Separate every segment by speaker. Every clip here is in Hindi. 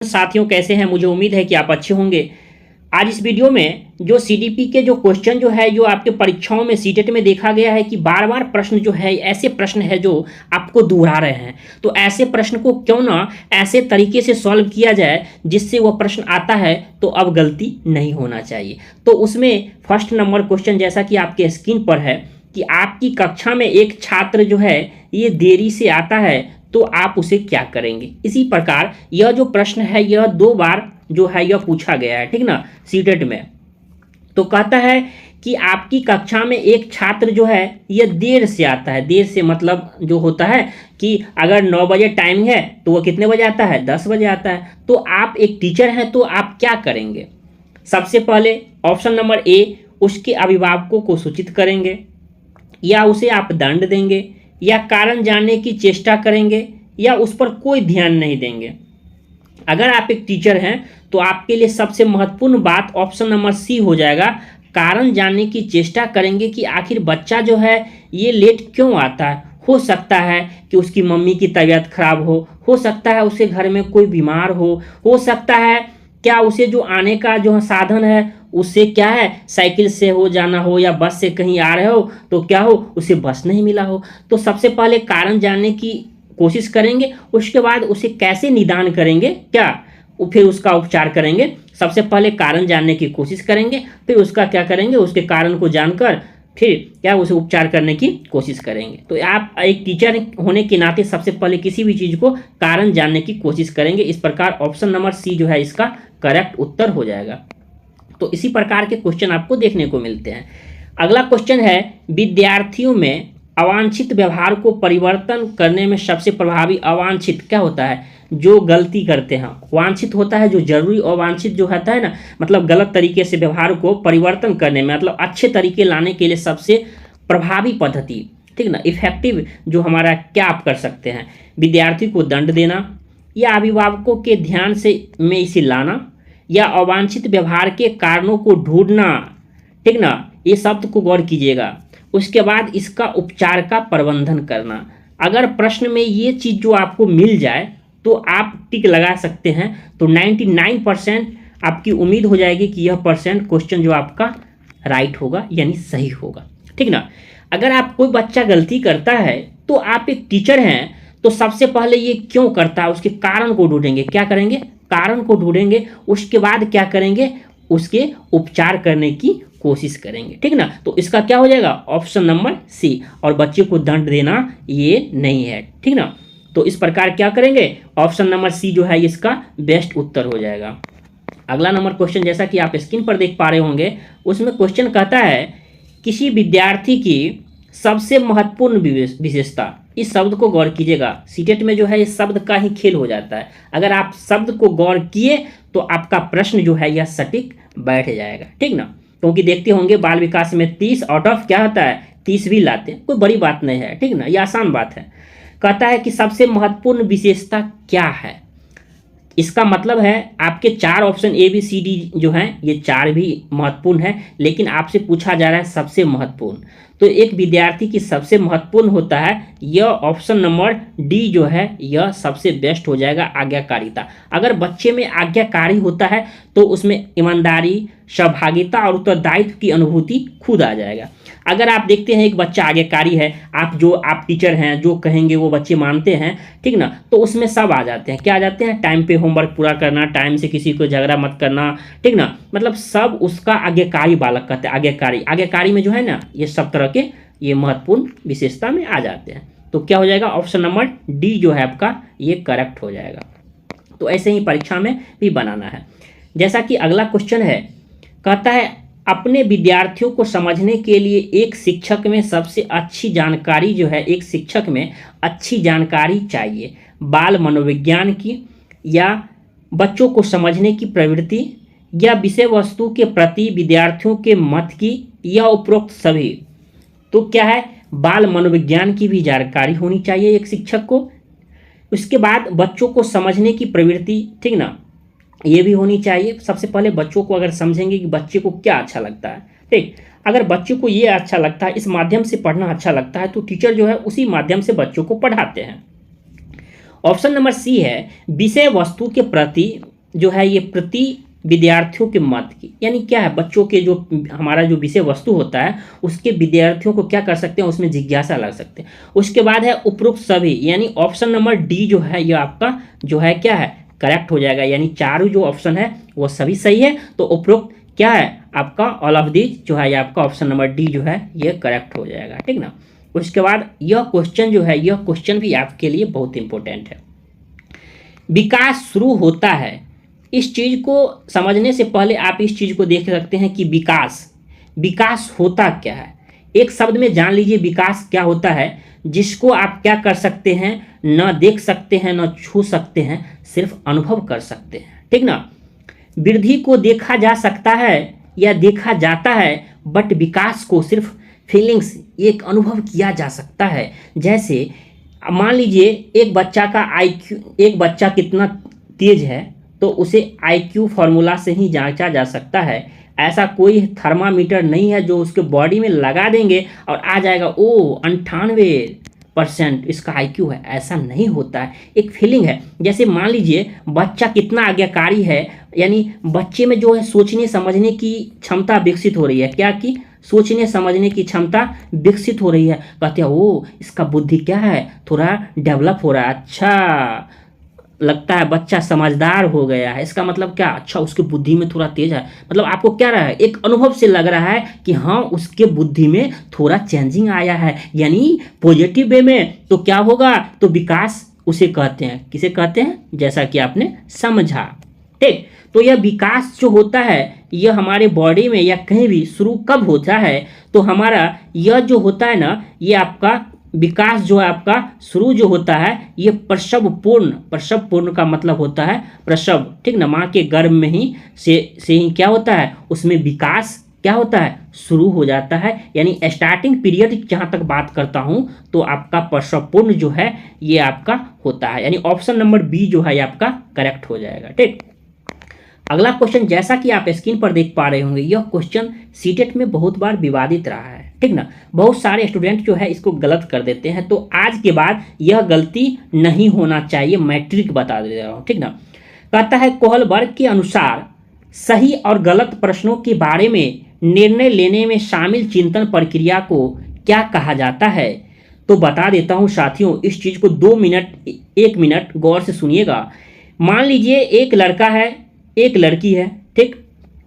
Speaker 1: साथियों, कैसे हैं? मुझे उम्मीद है कि आप अच्छे होंगे। आज इस वीडियो में जो सीडीपी के जो क्वेश्चन जो है जो आपके परीक्षाओं में सीटेट में देखा गया है कि बार बार प्रश्न जो है ऐसे प्रश्न है जो आपको दोहरा रहे हैं, तो ऐसे प्रश्न को क्यों ना ऐसे तरीके से सॉल्व किया जाए जिससे वो प्रश्न आता है तो अब गलती नहीं होना चाहिए। तो उसमें फर्स्ट नंबर क्वेश्चन जैसा कि आपके स्क्रीन पर है कि आपकी कक्षा में एक छात्र जो है ये देरी से आता है तो आप उसे क्या करेंगे। इसी प्रकार यह जो प्रश्न है यह 2 बार जो है यह पूछा गया है, ठीक ना, सीटेट में। तो कहता है कि आपकी कक्षा में एक छात्र जो है यह देर से आता है। देर से मतलब जो होता है कि अगर 9 बजे टाइम है तो वह कितने बजे आता है? 10 बजे आता है। तो आप एक टीचर हैं तो आप क्या करेंगे? सबसे पहले ऑप्शन नंबर ए, उसके अभिभावकों को सूचित करेंगे, या उसे आप दंड देंगे, या कारण जानने की चेष्टा करेंगे, या उस पर कोई ध्यान नहीं देंगे। अगर आप एक टीचर हैं तो आपके लिए सबसे महत्वपूर्ण बात ऑप्शन नंबर सी हो जाएगा। कारण जानने की चेष्टा करेंगे कि आखिर बच्चा जो है ये लेट क्यों आता है। हो सकता है कि उसकी मम्मी की तबीयत खराब हो सकता है उसके घर में कोई बीमार हो सकता है क्या उसे जो आने का जो साधन है उससे क्या है साइकिल से हो जाना हो, या बस से कहीं आ रहे हो तो क्या हो उसे बस नहीं मिला हो। तो सबसे पहले कारण जानने की कोशिश करेंगे, उसके बाद उसे कैसे निदान करेंगे, क्या फिर उसका उपचार करेंगे। सबसे पहले कारण जानने की कोशिश करेंगे, फिर उसका क्या करेंगे, उसके कारण को जानकर फिर क्या उसे उपचार करने की कोशिश करेंगे। तो आप एक टीचर होने के नाते सबसे पहले किसी भी चीज़ को कारण जानने की कोशिश करेंगे। इस प्रकार ऑप्शन नंबर सी जो है इसका करेक्ट उत्तर हो जाएगा। तो इसी प्रकार के क्वेश्चन आपको देखने को मिलते हैं। अगला क्वेश्चन है, विद्यार्थियों में अवांछित व्यवहार को परिवर्तन करने में सबसे प्रभावी। अवांछित क्या होता है? जो गलती करते हैं। वांछित होता है जो जरूरी, अवांछित जो होता है ना मतलब गलत तरीके से व्यवहार को परिवर्तन करने में मतलब अच्छे तरीके लाने के लिए सबसे प्रभावी पद्धति, ठीक ना, इफेक्टिव जो हमारा क्या आप कर सकते हैं। विद्यार्थी को दंड देना, या अभिभावकों के ध्यान से में इसे लाना, या अवांछित व्यवहार के कारणों को ढूंढना, ठीक ना, ये शब्द को गौर कीजिएगा। उसके बाद इसका उपचार का प्रबंधन करना। अगर प्रश्न में ये चीज़ जो आपको मिल जाए तो आप टिक लगा सकते हैं, तो 99% आपकी उम्मीद हो जाएगी कि यह परसेंट क्वेश्चन जो आपका राइट होगा यानी सही होगा, ठीक ना। अगर आप कोई बच्चा गलती करता है तो आप एक टीचर हैं तो सबसे पहले ये क्यों करता है उसके कारण को ढूंढेंगे। क्या करेंगे? कारण को ढूंढेंगे। उसके बाद क्या करेंगे? उसके उपचार करने की कोशिश करेंगे, ठीक ना। तो इसका क्या हो जाएगा? Option number C. और बच्चे को दंड देना ये नहीं है, ठीक ना। तो इस प्रकार क्या करेंगे? ऑप्शन नंबर सी जो है इसका बेस्ट उत्तर हो जाएगा। अगला नंबर क्वेश्चन जैसा कि आप स्क्रीन पर देख पा रहे होंगे, उसमें क्वेश्चन कहता है किसी विद्यार्थी की सबसे महत्वपूर्ण विशेषता। इस शब्द को गौर कीजिएगा। सीटेट में जो है इस शब्द का ही खेल हो जाता है। अगर आप शब्द को गौर किए तो आपका प्रश्न जो है यह सटीक बैठ जाएगा, ठीक ना। क्योंकि देखते होंगे बाल विकास में 30 आउट ऑफ क्या होता है 30 भी लाते हैं, कोई बड़ी बात नहीं है, ठीक ना, ये आसान बात है। कहता है कि सबसे महत्वपूर्ण विशेषता क्या है। इसका मतलब है आपके 4 option A B C D जो हैं ये 4 भी महत्वपूर्ण है, लेकिन आपसे पूछा जा रहा है सबसे महत्वपूर्ण। तो एक विद्यार्थी की सबसे महत्वपूर्ण होता है यह ऑप्शन नंबर डी जो है यह सबसे बेस्ट हो जाएगा, आज्ञाकारिता। अगर बच्चे में आज्ञाकारी होता है तो उसमें ईमानदारी, सहभागिता और उत्तरदायित्व की अनुभूति खुद आ जाएगा। अगर आप देखते हैं एक बच्चा आज्ञाकारी है, आप टीचर हैं जो कहेंगे वो बच्चे मानते हैं, ठीक ना, तो उसमें सब आ जाते हैं। क्या आ जाते हैं? टाइम पे होमवर्क पूरा करना, टाइम से किसी को झगड़ा मत करना, ठीक ना, मतलब सब उसका आज्ञाकारी बालक कहते हैं। आज्ञाकारी में जो है ना ये सब तरह के ये महत्वपूर्ण विशेषता में आ जाते हैं। तो क्या हो जाएगा? ऑप्शन नंबर डी जो है आपका ये करेक्ट हो जाएगा। तो ऐसे ही परीक्षा में भी बनाना है। जैसा कि अगला क्वेश्चन है, कहता है अपने विद्यार्थियों को समझने के लिए एक शिक्षक में सबसे अच्छी जानकारी जो है, एक शिक्षक में अच्छी जानकारी चाहिए बाल मनोविज्ञान की, या बच्चों को समझने की प्रवृत्ति, या विषय वस्तु के प्रति विद्यार्थियों के मत की, या उपरोक्त सभी। तो क्या है? बाल मनोविज्ञान की भी जानकारी होनी चाहिए एक शिक्षक को। उसके बाद बच्चों को समझने की प्रवृत्ति, ठीक ना, ये भी होनी चाहिए। सबसे पहले बच्चों को अगर समझेंगे कि बच्चे को क्या अच्छा लगता है, ठीक, अगर बच्चे को ये अच्छा लगता है, इस माध्यम से पढ़ना अच्छा लगता है, तो टीचर जो है उसी माध्यम से बच्चों को पढ़ाते हैं। ऑप्शन नंबर सी है विषय वस्तु के प्रति जो है ये प्रति विद्यार्थियों के मत की, यानी क्या है, बच्चों के जो हमारा जो विषय वस्तु होता है उसके विद्यार्थियों को क्या कर सकते हैं, उसमें जिज्ञासा लग सकते हैं। उसके बाद है उपरोक्त सभी, यानी ऑप्शन नंबर डी जो है ये आपका जो है क्या है, करेक्ट हो जाएगा, यानी चारों जो ऑप्शन है वो सभी सही है। तो उपरोक्त क्या है आपका, ऑल ऑफ दीज जो है ये आपका ऑप्शन नंबर डी जो है ये करेक्ट हो जाएगा, ठीक ना। उसके बाद यह क्वेश्चन जो है, यह क्वेश्चन भी आपके लिए बहुत इंपॉर्टेंट है। विकास शुरू होता है, इस चीज को समझने से पहले आप इस चीज को देख सकते हैं कि विकास होता क्या है। एक शब्द में जान लीजिए विकास क्या होता है, जिसको आप क्या कर सकते हैं, न देख सकते हैं न छू सकते हैं, सिर्फ अनुभव कर सकते हैं, ठीक ना। वृद्धि को देखा जा सकता है या देखा जाता है, बट विकास को सिर्फ फीलिंग्स, एक अनुभव किया जा सकता है। जैसे मान लीजिए एक बच्चा का आईक्यू, एक बच्चा कितना तेज है तो उसे आईक्यू फॉर्मूला से ही जांचा जा सकता है। ऐसा कोई थर्मामीटर नहीं है जो उसके बॉडी में लगा देंगे और आ जाएगा ओ 98% इसका आईक्यू है, ऐसा नहीं होता है, एक फीलिंग है। जैसे मान लीजिए बच्चा कितना आज्ञाकारी है, यानी बच्चे में जो है सोचने समझने की क्षमता विकसित हो रही है, क्या कि सोचने समझने की क्षमता विकसित हो रही है। कहते हैं ओ इसका बुद्धि क्या है, थोड़ा डेवलप हो रहा है, अच्छा लगता है बच्चा समझदार हो गया है, इसका मतलब क्या, अच्छा उसके बुद्धि में थोड़ा तेज है। मतलब आपको क्या रहा है, एक अनुभव से लग रहा है कि हाँ उसके बुद्धि में थोड़ा चेंजिंग आया है, यानी पॉजिटिव वे में। तो क्या होगा, तो विकास उसे कहते हैं, किसे कहते हैं, जैसा कि आपने समझा, ठीक। तो यह विकास जो होता है यह हमारे बॉडी में या कहीं भी शुरू कब होता है, तो हमारा यह जो होता है ना, ये आपका विकास जो है आपका शुरू जो होता है ये प्रसवपूर्ण का मतलब होता है प्रसव, ठीक ना। माँ के गर्भ में ही से ही क्या होता है, उसमें विकास क्या होता है, शुरू हो जाता है। यानी स्टार्टिंग पीरियड जहाँ तक बात करता हूँ तो आपका प्रसवपूर्ण जो है ये आपका होता है, यानी ऑप्शन नंबर बी जो है ये आपका करेक्ट हो जाएगा, ठीक। अगला क्वेश्चन जैसा कि आप स्क्रीन पर देख पा रहे होंगे, यह क्वेश्चन सीटेट में बहुत बार विवादित रहा है, ठीक ना। बहुत सारे स्टूडेंट जो है इसको गलत कर देते हैं, तो आज के बाद यह गलती नहीं होना चाहिए, मैं ट्रिक बता दे रहा हूँ, ठीक ना। कहता है कोहलबर्ग के अनुसार सही और गलत प्रश्नों के बारे में निर्णय लेने में शामिल चिंतन प्रक्रिया को क्या कहा जाता है। तो बता देता हूँ साथियों, इस चीज को 1 मिनट गौर से सुनिएगा। मान लीजिए एक लड़का है एक लड़की है, ठीक।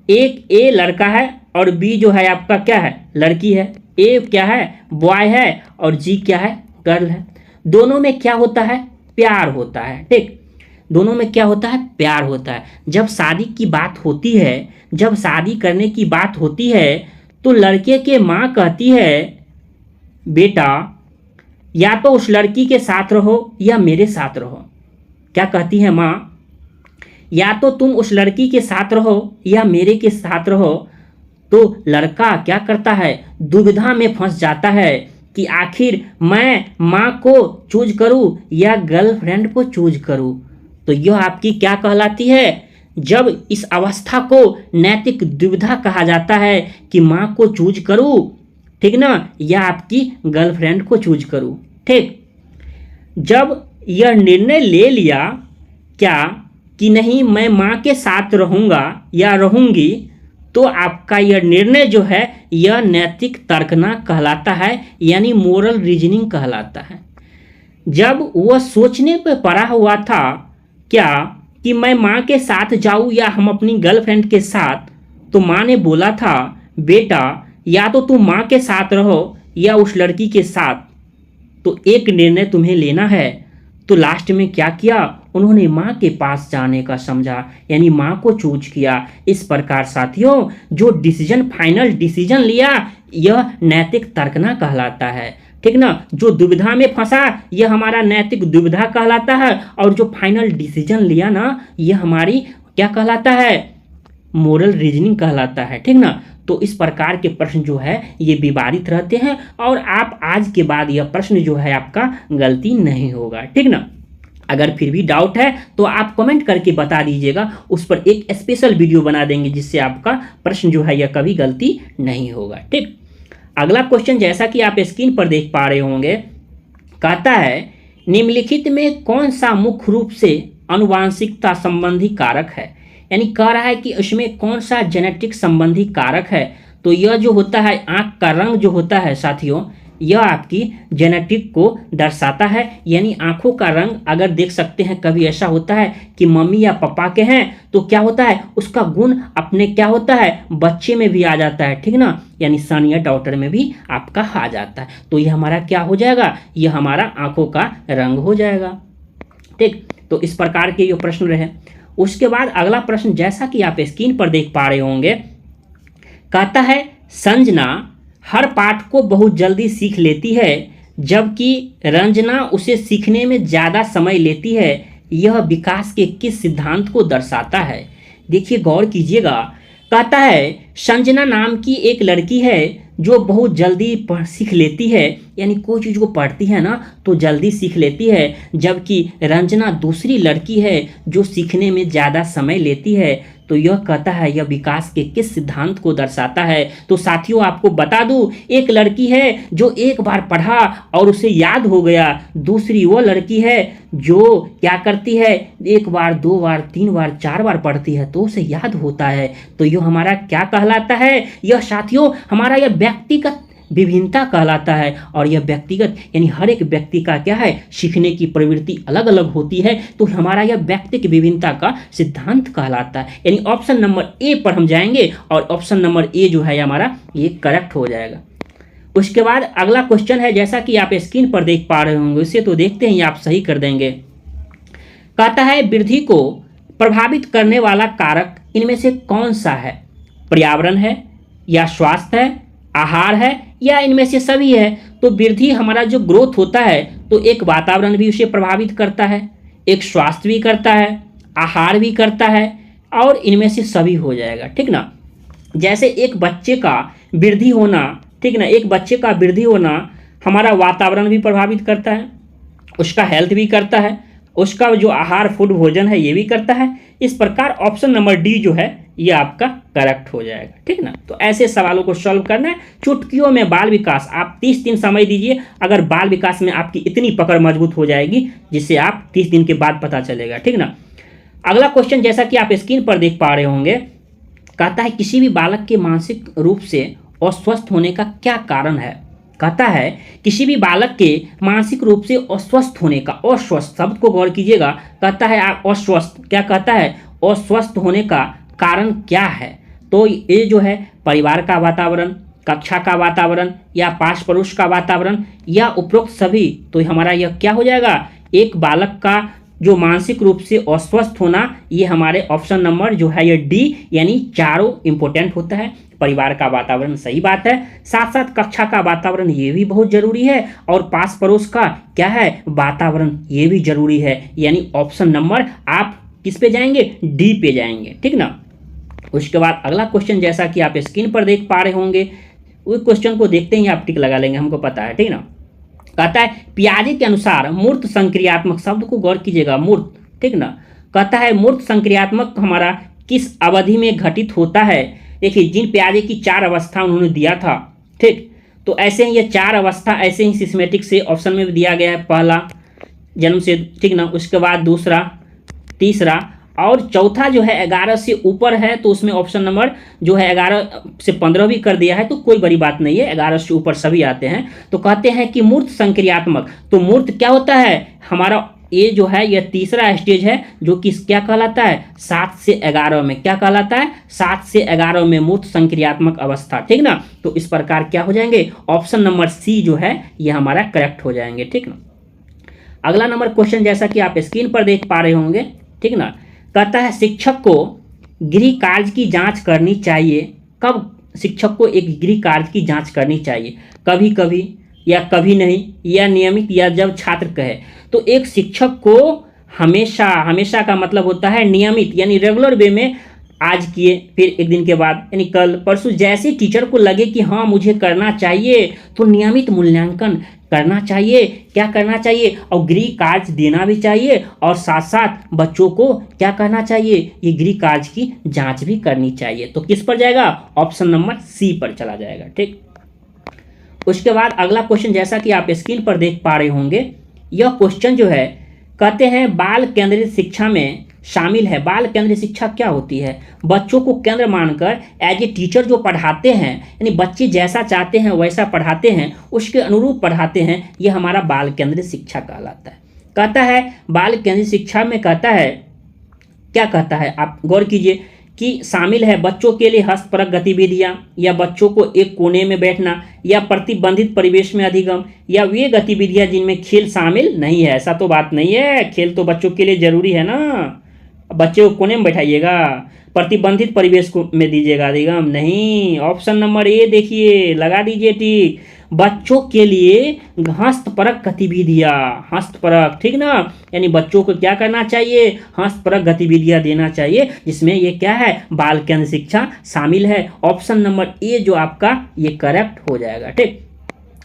Speaker 1: एक ए लड़का है और बी जो है आपका क्या है, लड़की है। ए क्या है, बॉय है, और जी क्या है, गर्ल है। दोनों में क्या होता है, प्यार होता है, ठीक। दोनों में क्या होता है, प्यार होता है। जब शादी की बात होती है, जब शादी करने की बात होती है, तो लड़के के माँ कहती है बेटा या तो उस लड़की के साथ रहो या मेरे साथ रहो। क्या कहती है माँ, या तो तुम उस लड़की के साथ रहो या मेरे के साथ रहो। तो लड़का क्या करता है, दुविधा में फंस जाता है कि आखिर मैं माँ को चूज करूँ या गर्लफ्रेंड को चूज करूँ। तो यह आपकी क्या कहलाती है, जब इस अवस्था को नैतिक दुविधा कहा जाता है कि माँ को चूज करूँ, ठीक ना, या आपकी गर्लफ्रेंड को चूज करूँ, ठीक। जब यह निर्णय ले लिया क्या कि नहीं मैं माँ के साथ रहूँगा या रहूँगी, तो आपका यह निर्णय जो है यह नैतिक तर्कना कहलाता है, यानी मोरल रीजनिंग कहलाता है। जब वह सोचने पर पड़ा हुआ था क्या कि मैं माँ के साथ जाऊँ या हम अपनी गर्लफ्रेंड के साथ, तो माँ ने बोला था बेटा या तो तुम माँ के साथ रहो या उस लड़की के साथ, तो एक निर्णय तुम्हें लेना है। तो लास्ट में क्या किया, उन्होंने माँ के पास जाने का समझा, यानी माँ को चूज किया। इस प्रकार साथियों जो डिसीजन, फाइनल डिसीजन लिया यह नैतिक तर्कना कहलाता है, ठीक ना। जो दुविधा में फंसा यह हमारा नैतिक दुविधा कहलाता है, और जो फाइनल डिसीजन लिया ना यह हमारी क्या कहलाता है, मोरल रीजनिंग कहलाता है, ठीक ना। तो इस प्रकार के प्रश्न जो है ये विवादित रहते हैं, और आप आज के बाद यह प्रश्न जो है आपका गलती नहीं होगा, ठीक ना। अगर फिर भी डाउट है तो आप कमेंट करके बता दीजिएगा, उस पर एक स्पेशल वीडियो बना देंगे जिससे आपका प्रश्न जो है यह कभी गलती नहीं होगा, ठीक। अगला क्वेश्चन जैसा कि आप स्क्रीन पर देख पा रहे होंगे, कहता है निम्नलिखित में कौन सा मुख्य रूप से अनुवांशिकता संबंधी कारक है, यानी कह रहा है कि उसमें कौन सा जेनेटिक संबंधी कारक है। तो यह जो होता है आंख का रंग जो होता है साथियों, यह आपकी जेनेटिक को दर्शाता है। यानी आंखों का रंग अगर देख सकते हैं, कभी ऐसा होता है कि मम्मी या पापा के हैं तो क्या होता है उसका गुण अपने क्या होता है बच्चे में भी आ जाता है, ठीक ना, यानी सन या डॉटर में भी आपका आ जाता है। तो यह हमारा क्या हो जाएगा, यह हमारा आंखों का रंग हो जाएगा, ठीक। तो इस प्रकार के ये प्रश्न रहे। उसके बाद अगला प्रश्न जैसा कि आप स्क्रीन पर देख पा रहे होंगे, कहता है संजना हर पाठ को बहुत जल्दी सीख लेती है जबकि रंजना उसे सीखने में ज़्यादा समय लेती है, यह विकास के किस सिद्धांत को दर्शाता है। देखिए गौर कीजिएगा, कहता है संजना नाम की एक लड़की है जो बहुत जल्दी सीख लेती है, यानी कोई चीज़ को पढ़ती है ना तो जल्दी सीख लेती है, जबकि रंजना दूसरी लड़की है जो सीखने में ज़्यादा समय लेती है। तो यह कहता है यह विकास के किस सिद्धांत को दर्शाता है। तो साथियों आपको बता दूं, एक लड़की है जो एक बार पढ़ा और उसे याद हो गया, दूसरी वो लड़की है जो क्या करती है एक बार, दो बार, तीन बार, चार बार पढ़ती है तो उसे याद होता है। तो यह हमारा क्या कहलाता है, यह साथियों हमारा यह व्यक्तिगत विभिन्नता कहलाता है। और यह व्यक्तिगत यानी हर एक व्यक्ति का क्या है सीखने की प्रवृत्ति अलग अलग होती है, तो हमारा यह व्यक्तिगत विभिन्नता का सिद्धांत कहलाता है। यानी ऑप्शन नंबर ए पर हम जाएंगे और ऑप्शन नंबर ए जो है हमारा ये करेक्ट हो जाएगा। उसके बाद अगला क्वेश्चन है, जैसा कि आप स्क्रीन पर देख पा रहे होंगे, उसे तो देखते ही आप सही कर देंगे। कहता है वृद्धि को प्रभावित करने वाला कारक इनमें से कौन सा है, पर्यावरण है या स्वास्थ्य है, आहार है या इनमें से सभी है। तो वृद्धि हमारा जो ग्रोथ होता है तो एक वातावरण भी उसे प्रभावित करता है, एक स्वास्थ्य भी करता है, आहार भी करता है और इनमें से सभी हो जाएगा, ठीक ना। जैसे एक बच्चे का वृद्धि होना, ठीक ना, एक बच्चे का वृद्धि होना हमारा वातावरण भी प्रभावित करता है, उसका हेल्थ भी करता है, उसका जो आहार फूड भोजन है ये भी करता है। इस प्रकार ऑप्शन नंबर डी जो है ये आपका करेक्ट हो जाएगा, ठीक ना। तो ऐसे सवालों को सॉल्व करना है चुटकियों में। बाल विकास आप 30 दिन समय दीजिए, अगर बाल विकास में आपकी इतनी पकड़ मजबूत हो जाएगी जिससे आप 30 दिन के बाद पता चलेगा, ठीक ना। अगला क्वेश्चन जैसा कि आप स्क्रीन पर देख पा रहे होंगे, कहता है किसी भी बालक के मानसिक रूप से अस्वस्थ होने का क्या कारण है। कहता है किसी भी बालक के मानसिक रूप से अस्वस्थ होने का, अस्वस्थ शब्द को गौर कीजिएगा, कहता है आप अस्वस्थ, क्या कहता है अस्वस्थ होने का कारण क्या है। तो ये जो है परिवार का वातावरण, कक्षा का वातावरण या पास पड़ोस का वातावरण या उपरोक्त सभी। तो हमारा यह क्या हो जाएगा, एक बालक का जो मानसिक रूप से अस्वस्थ होना, ये हमारे ऑप्शन नंबर जो है ये डी, यानी चारों इंपॉर्टेंट होता है। परिवार का वातावरण सही बात है, साथ साथ कक्षा का वातावरण ये भी बहुत जरूरी है और पास पड़ोस का क्या है वातावरण ये भी जरूरी है। यानी ऑप्शन नंबर आप किस पे जाएंगे, डी पे जाएंगे, ठीक ना। उसके बाद अगला क्वेश्चन जैसा कि आप स्क्रीन पर देख पा रहे होंगे, उस क्वेश्चन को देखते ही आप टिक लगा लेंगे, हमको पता है, ठीक ना। कहता है पियाजे के अनुसार मूर्त संक्रियात्मक, शब्द को गौर कीजिएगा, मूर्त, ठीक ना। कहता है मूर्त संक्रियात्मक हमारा किस अवधि में घटित होता है। देखिए जीन पियाजे की 4 अवस्था उन्होंने दिया था, ठीक। तो ऐसे ही ये 4 अवस्था ऐसे ही सिस्मेटिक से ऑप्शन में भी दिया गया है, पहला जन्म से, ठीक ना, उसके बाद दूसरा, तीसरा और चौथा जो है 11 से ऊपर है, तो उसमें ऑप्शन नंबर जो है 11 से 15 भी कर दिया है, तो कोई बड़ी बात नहीं है, 11 से ऊपर सभी आते हैं। तो कहते हैं कि मूर्त संक्रियात्मक, तो मूर्त क्या होता है हमारा, ये जो है यह तीसरा स्टेज है जो कि क्या कहलाता है 7 से 11 में, क्या कहलाता है 7 से 11 में मूर्त संक्रियात्मक अवस्था, ठीक ना। तो इस प्रकार क्या हो जाएंगे, ऑप्शन नंबर सी जो है ये हमारा करेक्ट हो जाएंगे, ठीक ना। अगला नंबर क्वेश्चन जैसा कि आप स्क्रीन पर देख पा रहे होंगे, ठीक ना। कहता है शिक्षक को गृह कार्य की जांच करनी चाहिए। कब शिक्षक को एक गृह कार्य की जांच करनी चाहिए, कभी कभी या कभी नहीं, या नियमित या जब छात्र कहे। तो एक शिक्षक को हमेशा, हमेशा का मतलब होता है नियमित, यानी रेगुलर वे में, आज किए फिर एक दिन के बाद यानी कल परसों, जैसे टीचर को लगे कि हाँ मुझे करना चाहिए तो नियमित मूल्यांकन करना चाहिए, क्या करना चाहिए, और गृह कार्य देना भी चाहिए और साथ साथ बच्चों को क्या करना चाहिए, ये गृह कार्य की जांच भी करनी चाहिए। तो किस पर जाएगा, ऑप्शन नंबर सी पर चला जाएगा, ठीक। उसके बाद अगला क्वेश्चन जैसा कि आप स्क्रीन पर देख पा रहे होंगे, यह क्वेश्चन जो है कहते हैं बाल केंद्रित शिक्षा में शामिल है। बाल केंद्रित शिक्षा क्या होती है? बच्चों को केंद्र मानकर एज ए टीचर जो पढ़ाते हैं, यानी बच्चे जैसा चाहते हैं वैसा पढ़ाते हैं, उसके अनुरूप पढ़ाते हैं, ये हमारा बाल केंद्रित शिक्षा कहलाता है। कहता है बाल केंद्रित शिक्षा में कहता है, क्या कहता है आप गौर कीजिए कि शामिल है बच्चों के लिए हस्तपरक गतिविधियां, या बच्चों को एक कोने में बैठना, या प्रतिबंधित परिवेश में अधिगम, या वे गतिविधियां जिनमें खेल शामिल नहीं है। ऐसा तो बात नहीं है, खेल तो बच्चों के लिए जरूरी है ना। बच्चे को कोने में बैठाइएगा, प्रतिबंधित परिवेश को में दीजिएगा अधिगम नहीं। ऑप्शन नंबर ए देखिए, लगा दीजिए टिक। बच्चों के लिए हस्तपरक गतिविधियां, हस्तपरक, ठीक ना, यानी बच्चों को क्या करना चाहिए? हस्तपरक गतिविधियां देना चाहिए, जिसमें ये क्या है? बाल केंद्र शिक्षा शामिल है। ऑप्शन नंबर ए जो आपका ये करेक्ट हो जाएगा। ठीक,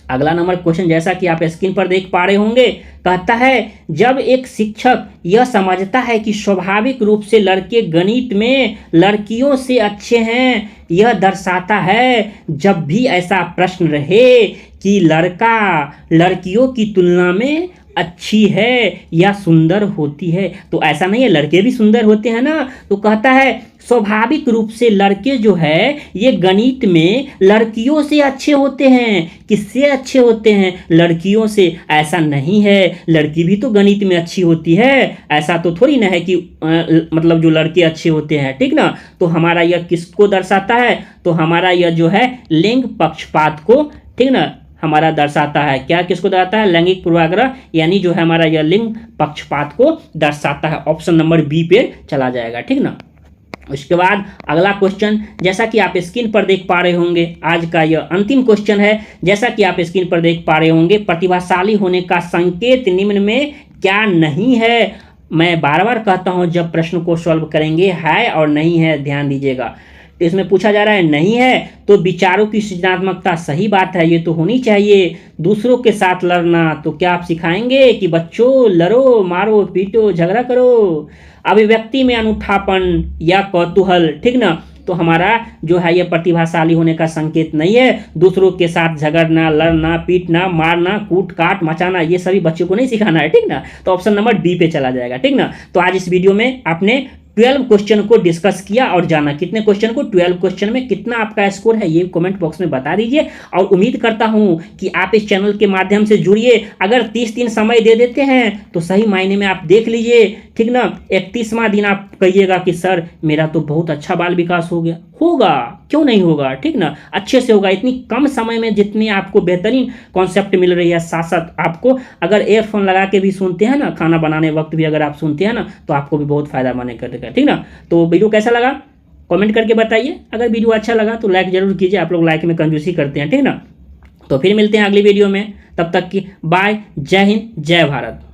Speaker 1: अगला नंबर क्वेश्चन जैसा कि आप स्क्रीन पर देख पा रहे होंगे, कहता है जब एक शिक्षक यह समझता है कि स्वाभाविक रूप से लड़के गणित में लड़कियों से अच्छे हैं, यह दर्शाता है जब भी ऐसा प्रश्न रहे कि लड़का लड़कियों की तुलना में अच्छी है या सुंदर होती है, तो ऐसा नहीं है, लड़के भी सुंदर होते हैं ना। तो कहता है स्वाभाविक रूप से लड़के जो है ये गणित में लड़कियों से अच्छे होते हैं। किससे अच्छे होते हैं? लड़कियों से। ऐसा नहीं है, लड़की भी तो गणित में अच्छी होती है, ऐसा तो थोड़ी ना है कि मतलब जो लड़के अच्छे होते हैं, ठीक ना। तो हमारा यह किसको दर्शाता है? तो हमारा यह जो है लिंग पक्षपात को, ठीक ना, हमारा दर्शाता है। क्या किसको दर्शाता है? लैंगिक पूर्वाग्रह, यानी जो है हमारा यह लिंग पक्षपात को दर्शाता है। ऑप्शन नंबर बी पे चला जाएगा, ठीक ना। उसके बाद अगला क्वेश्चन जैसा कि आप स्क्रीन पर देख पा रहे होंगे, आज का यह अंतिम क्वेश्चन है। जैसा कि आप स्क्रीन पर देख पा रहे होंगे, प्रतिभाशाली होने का संकेत निम्न में क्या नहीं है? मैं बार बार कहता हूं जब प्रश्न को सॉल्व करेंगे, है और नहीं है, ध्यान दीजिएगा। तो इसमें पूछा जा रहा है नहीं है तो विचारों की सृजनात्मकता, सही बात है, ये तो होनी चाहिए। दूसरों के साथ लड़ना, तो क्या आप सिखाएंगे कि बच्चों लड़ो, मारो, पीटो, झगड़ा करो? अभिव्यक्ति में अनूठापन या कौतूहल, ठीक ना, तो हमारा जो है ये प्रतिभाशाली होने का संकेत नहीं है। दूसरों के साथ झगड़ना, लड़ना, पीटना, मारना, कूट काट मचाना, ये सभी बच्चों को नहीं सिखाना है, ठीक ना। तो ऑप्शन नंबर बी पे चला जाएगा, ठीक ना। तो आज इस वीडियो में आपने 12 क्वेश्चन को डिस्कस किया और जाना। कितने क्वेश्चन को? 12 क्वेश्चन में कितना आपका स्कोर है ये कमेंट बॉक्स में बता दीजिए। और उम्मीद करता हूं कि आप इस चैनल के माध्यम से जुड़िए। अगर 30 दिन समय दे देते हैं तो सही मायने में आप देख लीजिए, ठीक ना। 31वां दिन आप कहिएगा कि सर मेरा तो बहुत अच्छा बाल विकास हो गया। होगा, क्यों नहीं होगा, ठीक ना, अच्छे से होगा। इतनी कम समय में जितनी आपको बेहतरीन कॉन्सेप्ट मिल रही है, साथ साथ आपको अगर एयरफोन लगा के भी सुनते हैं ना, खाना बनाने वक्त भी अगर आप सुनते हैं ना, तो आपको भी बहुत फायदा माने करेगा, ठीक ना। तो वीडियो कैसा लगा कमेंट करके बताइए। अगर वीडियो अच्छा लगा तो लाइक जरूर कीजिए, आप लोग लाइक में कंजूसी करते हैं, ठीक ना। तो फिर मिलते हैं अगली वीडियो में, तब तक की बाय, जय हिंद, जय भारत।